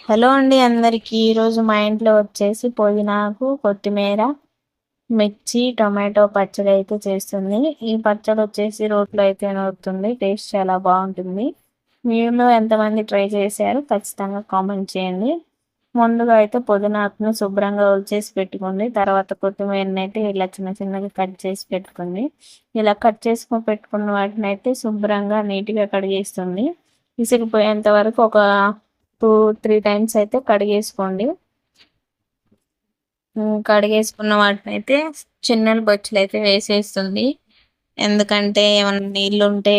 Hello అండి అందరికీ. ఈరోజు మా ఇంట్లో వచ్చేసి పుదీనాకు, కొత్తిమీర, మిర్చి, టొమాటో పచ్చడి అయితే చేస్తుంది. ఈ పచ్చడి వచ్చేసి రోట్లో అయితే నూరుతుంది. టేస్ట్ చాలా బాగుంటుంది. మీలో ఎంతమంది ట్రై చేశారు ఖచ్చితంగా కామెంట్ చేయండి. ముందుగా అయితే పుదీనాకును శుభ్రంగా ఒలిచేసి పెట్టుకుంది. తర్వాత కొత్తిమీరని అయితే ఇలా చిన్న చిన్నగా కట్ చేసి పెట్టుకుంది. ఇలా కట్ చేసుకొని పెట్టుకున్న వాటిని అయితే శుభ్రంగా నీట్గా కడిగేస్తుంది. విసిగిపోయేంత వరకు ఒక 2-3 టైమ్స్ అయితే కడిగేసుకోండి. కడిగేసుకున్న వాటిని అయితే చిన్న బొచ్చులు అయితే వేసేస్తుంది. ఎందుకంటే ఏమైనా నీళ్ళు ఉంటే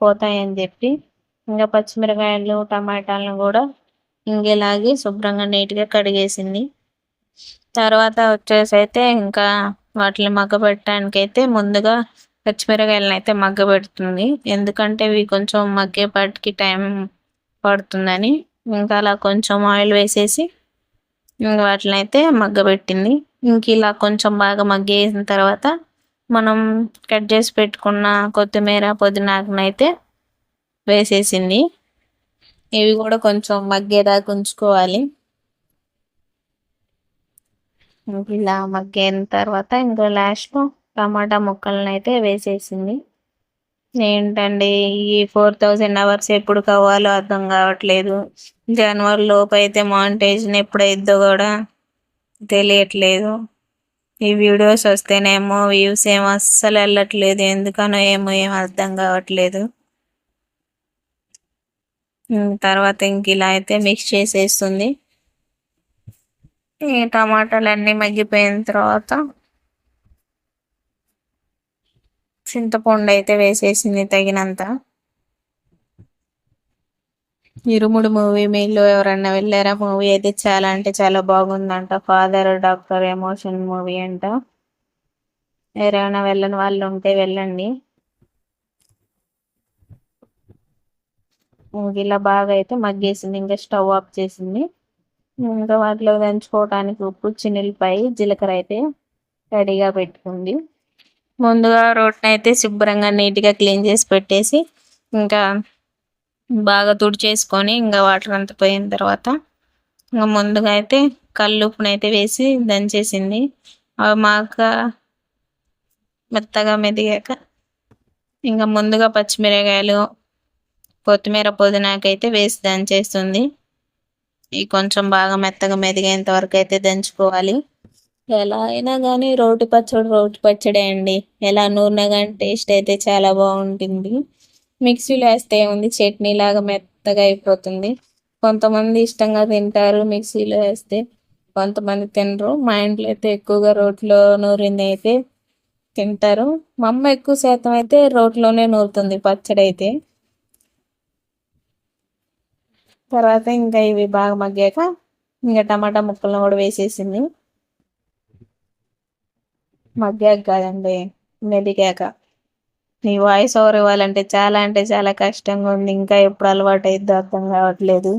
పోతాయని చెప్పి. ఇంకా పచ్చిమిరకాయలు, టమాటాలను కూడా ఇంకేలాగే శుభ్రంగా నీట్గా కడిగేసింది. తర్వాత వచ్చేసి అయితే ఇంకా వాటిని మగ్గబెట్టడానికి అయితే ముందుగా పచ్చిమిరకాయలను అయితే మగ్గబెడుతుంది. ఎందుకంటే ఇవి కొంచెం మగ్గేపాటికి టైం పడుతుందని. ఇంకా అలా కొంచెం ఆయిల్ వేసేసి ఇంకా వాటిని అయితే మగ్గబెట్టింది. ఇంక ఇలా కొంచెం బాగా మగ్గేసిన తర్వాత మనం కట్ చేసి పెట్టుకున్న కొత్తిమీర, పుదీనాకునైతే వేసేసింది. ఇవి కూడా కొంచెం మగ్గేదాకా ఉంచుకోవాలి. ఇలా మగ్గిన తర్వాత ఇంకా లాస్ట్లో టమాటా ముక్కలను అయితే వేసేసింది. ఏంటండి ఈ 4000 అవర్స్ ఎప్పుడు కావాలో అర్థం కావట్లేదు. జనవరి లోపు అయితే మానిటైజేషన్ ఎప్పుడైద్దో కూడా తెలియట్లేదు. ఈ వీడియోస్ వస్తేనేమో వ్యూస్ ఏమో అస్సలు వెళ్ళట్లేదు. ఎందుకనో ఏమో ఏం అర్థం కావట్లేదు. తర్వాత ఇంక ఇలా అయితే మిక్స్ చేసేస్తుంది. ఈ టమాటాలు అన్నీ మగ్గిపోయిన తర్వాత చింతపండు అయితే వేసేసింది తగినంత. ఇరుముడు మూవీ మీలో ఎవరన్నా వెళ్ళారా? మూవీ అయితే చాలా అంటే చాలా బాగుందంట. ఫాదర్ డాక్టర్ ఎమోషన్ మూవీ అంట. ఎవరైనా వెళ్ళని వాళ్ళు ఉంటే వెళ్ళండి. ఇలా బాగా అయితే మగ్గేసింది. ఇంకా స్టవ్ ఆఫ్ చేసింది. ఇంకా వాటిలో దంచుకోవడానికి ఉప్పు, చిన్నులపాయ, జీలకర్ర అయితే రెడీగా పెట్టుకుంది. ముందుగా రోటిని అయితే శుభ్రంగా నీట్గా క్లీన్ చేసి పెట్టేసి ఇంకా బాగా తుడిచేసుకొని ఇంకా వాటర్ అంతా పోయిన తర్వాత ఇంకా ముందుగా అయితే కల్లుప్పునైతే వేసి దంచేసింది. అవి మాక మెత్తగా మెదిగాక ఇంకా ముందుగా పచ్చిమిరకాయలు, కొత్తిమీర, పుదీనాకైతే వేసి దంచేస్తుంది. ఇవి కొంచెం బాగా మెత్తగా మెదిగేంత వరకు అయితే దంచుకోవాలి. ఎలా అయినా కానీ రోటి పచ్చడే అండి. ఎలా నూరినా కానీ టేస్ట్ అయితే చాలా బాగుంటుంది. మిక్సీలో వేస్తే ఉంది చట్నీ లాగా మెత్తగా అయిపోతుంది. కొంతమంది ఇష్టంగా తింటారు మిక్సీలో వేస్తే, కొంతమంది తినరు. మా ఇంట్లో అయితే ఎక్కువగా రోట్లో నూరింది అయితే తింటారు. మా అమ్మ ఎక్కువ శాతం అయితే రోట్లోనే నూరుతుంది పచ్చడి అయితే. తర్వాత ఇంకా ఇవి బాగా మగ్గాక ఇంకా టమాటా ముక్కలను కూడా వేసేసింది. మగ్గాక కాదండి, మెదిగాక. నీ వాయిస్ ఓవర్ ఇవ్వాలంటే చాలా అంటే చాలా కష్టంగా ఉంది. ఇంకా ఎప్పుడు అలవాటు అయిద్దో అర్థం కావట్లేదు.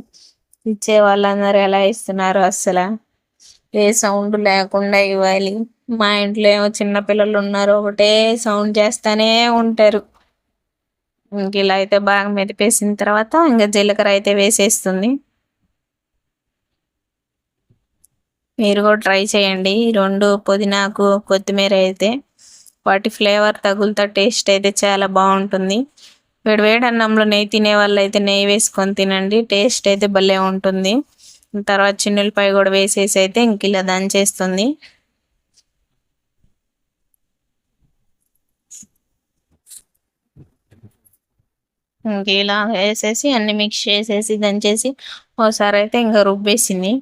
ఇచ్చే వాళ్ళందరూ ఎలా ఇస్తున్నారు అస్సలు ఏ సౌండ్ లేకుండా ఇవ్వాలి. మా ఇంట్లో ఏమో చిన్నపిల్లలు ఉన్నారు, ఒకటే సౌండ్ చేస్తానే ఉంటారు. ఇంక ఇలా అయితే బాగా మెదిపేసిన తర్వాత ఇంకా జీలకర్ర అయితే వేసేస్తుంది. మీరు కూడా ట్రై చేయండి. రెండు పుదీనాకు, కొత్తిమీర అయితే వాటి ఫ్లేవర్ తగులుతా టేస్ట్ అయితే చాలా బాగుంటుంది. వేడి అన్నంలో నెయ్యి తినే వాళ్ళు అయితే నెయ్యి వేసుకొని తినండి. టేస్ట్ అయితే భలే ఉంటుంది. తర్వాత చిన్నులపాయ కూడా వేసేసి అయితే ఇంక ఇలా దంచేస్తుంది. ఇంక ఇలా వేసేసి అన్ని మిక్స్ చేసేసి దంచేసి ఒకసారి అయితే ఇంకా రుబ్బేసింది.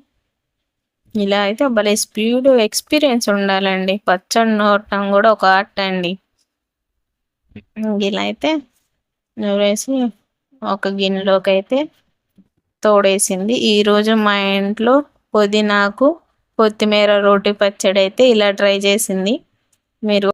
ఇలా అయితే భలే స్పీడ్ ఎక్స్పీరియన్స్ ఉండాలండి. పచ్చడి నూరటం కూడా ఒక ఆర్ట్ అండి. ఇలా అయితే నూరేసి ఒక గిన్నెలోకి అయితే తోడేసింది. ఈరోజు మా ఇంట్లో పుదీనాకు, కొత్తిమీర రోటి పచ్చడి అయితే ఇలా ట్రై చేసింది. మీరు